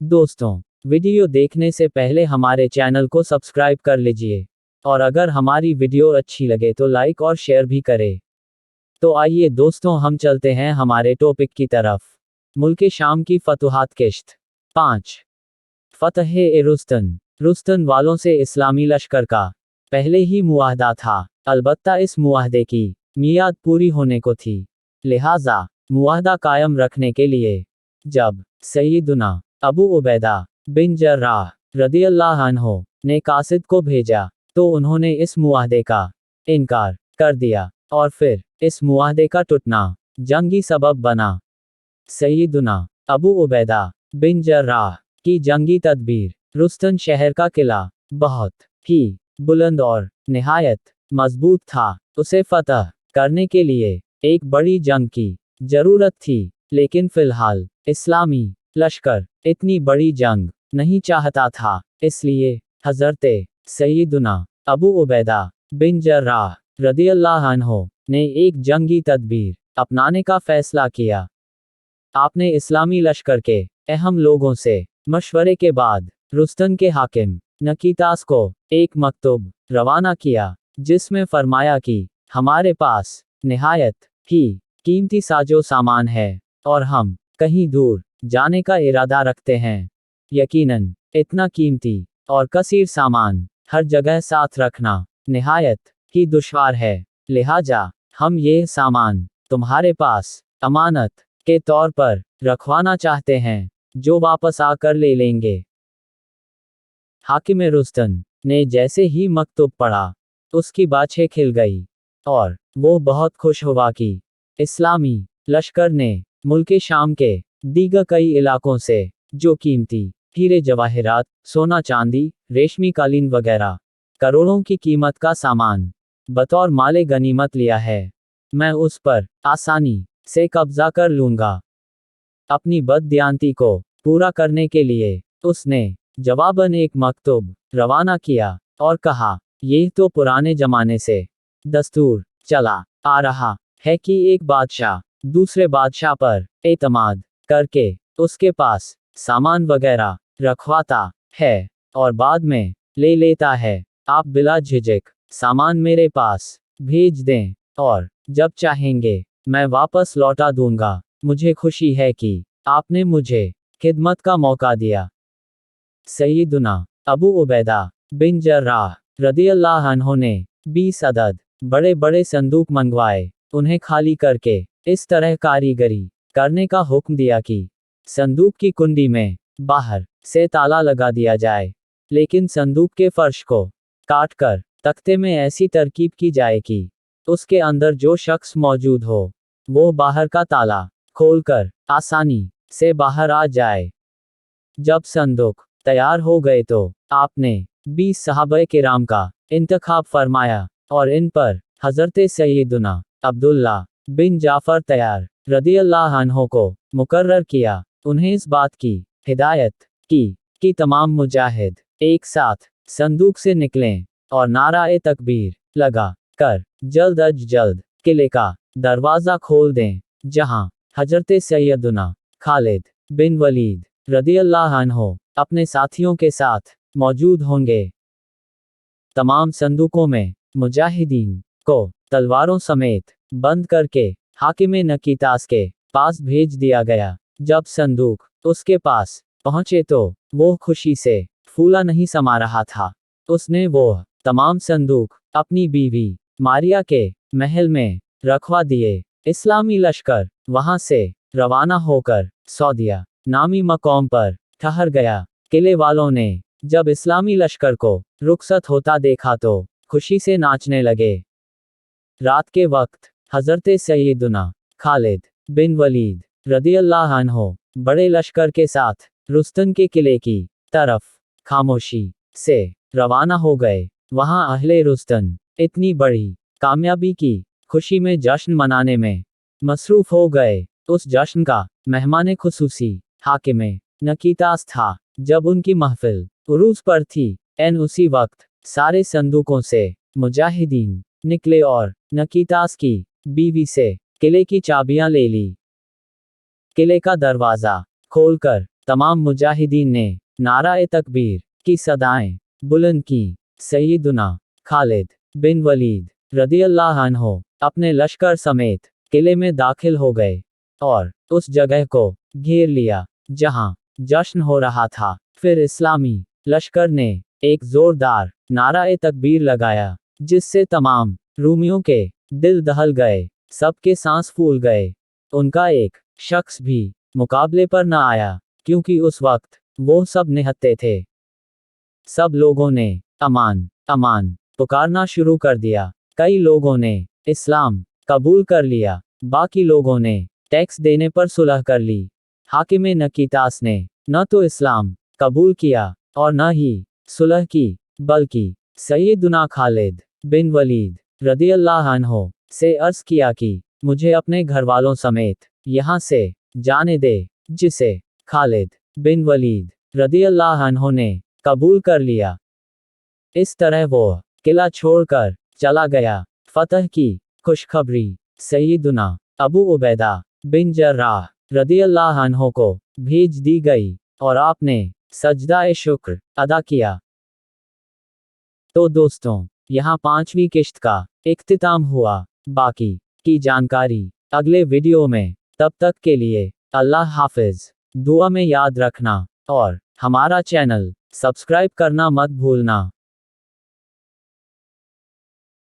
दोस्तों, वीडियो देखने से पहले हमारे चैनल को सब्सक्राइब कर लीजिए और अगर हमारी वीडियो अच्छी लगे तो लाइक और शेयर भी करें। तो आइए दोस्तों, हम चलते हैं हमारे टॉपिक की तरफ। मुल्क शाम की फतुहात किश्त 5। फतह रुस्तन। रुस्तन वालों से इस्लामी लश्कर का पहले ही मुआहदा था, अलबत्ता इस मुआहदे की मियाद पूरी होने को थी। लिहाजा मुआहदा कायम रखने के लिए जब सैयदुना अबू उबैदा बिन जर्राह रदियल्लाहु अन्हु ने कासिद को भेजा तो उन्होंने इस मुआहदे का इनकार कर दिया और फिर इस मुआहदे का टूटना जंगी सबब बना। सैयदुना अबू उबैदा बिन जर्राह की जंगी तदबीर। रुस्तन शहर का किला बहुत ही बुलंद और निहायत मजबूत था। उसे फतह करने के लिए एक बड़ी जंग की जरूरत थी, लेकिन फिलहाल इस्लामी लश्कर इतनी बड़ी जंग नहीं चाहता था। इसलिए हजरते सैयदुना अबू उबैदा बिन जर्राह रदियल्लाहु अन्हु ने एक जंगी तदबीर अपनाने का फैसला किया। आपने इस्लामी लश्कर के अहम लोगों से मशवरे के बाद रुस्तन के हाकिम नकीतास को एक मकतूब रवाना किया, जिसमें फरमाया कि हमारे पास निहायत ही कीमती साजो सामान है और हम कहीं दूर जाने का इरादा रखते हैं। यकीनन इतना कीमती और कसीर सामान हर जगह साथ रखना निहायत ही दुश्वार है। लिहाजा हम ये सामान तुम्हारे पास अमानत के तौर पर रखवाना चाहते हैं, जो वापस आकर ले लेंगे। हाकिम रुस्तन ने जैसे ही मकतूब पढ़ा, उसकी बाछें खिल गई और वो बहुत खुश हुआ कि इस्लामी लश्कर ने मुल्क शाम के दीगर कई इलाकों से जो कीमती हीरे जवाहिरात, सोना चांदी, रेशमी कालीन वगैरह करोड़ों की कीमत का सामान बतौर माले गनीमत लिया है, मैं उस पर आसानी से कब्जा कर लूंगा। अपनी बददियांती को पूरा करने के लिए उसने जवाबन एक मकतूब रवाना किया और कहा, यह तो पुराने जमाने से दस्तूर चला आ रहा है कि एक बादशाह दूसरे बादशाह पर एतमाद करके उसके पास सामान वगैरह रखवाता है और बाद में ले लेता है। आप बिला झिझक सामान मेरे पास भेज दें और जब चाहेंगे मैं वापस लौटा दूंगा। मुझे खुशी है कि आपने मुझे खिदमत का मौका दिया। सैयदुना अबू उबैदा बिन जर्राह रदियल्लाहु अन्हु ने 20 अदद बड़े बड़े संदूक मंगवाए। उन्हें खाली करके इस तरह कारीगरी करने का हुक्म दिया कि संदूक की कुंडी में बाहर से ताला लगा दिया जाए, लेकिन संदूक के फर्श को काटकर तख्ते में ऐसी तरकीब की जाए कि उसके अंदर जो शख्स मौजूद हो वो बाहर का ताला खोलकर आसानी से बाहर आ जाए। जब संदूक तैयार हो गए तो आपने 20 सहाबा किराम का इंतखाब फरमाया और इन पर हजरत सैयदुना अब्दुल्ला बिन जाफर तैयार रदियल्लाहु अन्हु को मुकर्रर किया। उन्हें इस बात की हिदायत की कि तमाम मुजाहिद एक साथ संदूक से निकलें और नाराए तकबीर लगा कर जल्द अज जल्द किले का दरवाजा खोल दें, जहां हजरत सैयदुना खालिद बिन वलीद रदियल्लाहु अन्हु अपने साथियों के साथ मौजूद होंगे। तमाम संदूकों में मुजाहिदीन को तलवारों समेत बंद करके हाकिम नकीतास के पास भेज दिया गया। जब संदूक उसके पास पहुंचे तो वो खुशी से फूला नहीं समा रहा था। उसने वो तमाम संदूक अपनी बीवी मारिया के महल में रखवा दिए। इस्लामी लश्कर वहां से रवाना होकर सौदिया नामी मकाम पर ठहर गया। किले वालों ने जब इस्लामी लश्कर को रुखसत होता देखा तो खुशी से नाचने लगे। रात के वक्त हजरत सैयदुना खालिद बिन वलीद रदियल्लाहु अन्हु बड़े लश्कर के साथ रुस्तन के किले की तरफ खामोशी से रवाना हो गए। वहां अहले रुस्तन इतनी बड़ी कामयाबी की खुशी में जश्न मनाने में मसरूफ हो गए। उस जश्न का मेहमान खुसूसी हाकिम नकीतास था। जब उनकी महफिल उरूस पर थी, उसी वक्त सारे संदूकों से मुजाहिदीन निकले और नकीतास की बीवी से किले की चाबियां ले ली। किले का दरवाजा खोलकर तमाम मुजाहिदीन ने नारा-ए तकबीर की सदाएं बुलंद की। सैयदुना खालिद बिन वलीद रदियल्लाहु अन्हु अपने लश्कर समेत किले में दाखिल हो गए और उस जगह को घेर लिया जहां जश्न हो रहा था। फिर इस्लामी लश्कर ने एक जोरदार नारा-ए तकबीर लगाया, जिससे तमाम रूमियों के दिल दहल गए, सबके सांस फूल गए। उनका एक शख्स भी मुकाबले पर न आया, क्योंकि उस वक्त वो सब निहत्थे थे। सब लोगों ने अमान अमान पुकारना शुरू कर दिया। कई लोगों ने इस्लाम कबूल कर लिया, बाकी लोगों ने टैक्स देने पर सुलह कर ली। हाकिम नकीतास ने न तो इस्लाम कबूल किया और न ही सुलह की, बल्कि सैयदुना खालिद बिन वलीद रदियल्लाहु अन्हु से अर्ज किया कि मुझे अपने घरवालों समेत यहाँ से जाने दे, जिसे खालिद बिन वलीद रदियल्लाहु अन्हु ने कबूल कर लिया। इस तरह वो किला छोड़कर चला गया। फतह की खुशखबरी सैयदुना अबू उबैदा बिन जर्राह रदियल्लाहु अन्हु को भेज दी गई और आपने सजदा-ए शुक्र अदा किया। तो दोस्तों, यहाँ 5वीं किश्त का इख्तिताम हुआ। बाकी की जानकारी अगले वीडियो में। तब तक के लिए अल्लाह हाफिज। दुआ में याद रखना और हमारा चैनल सब्सक्राइब करना मत भूलना।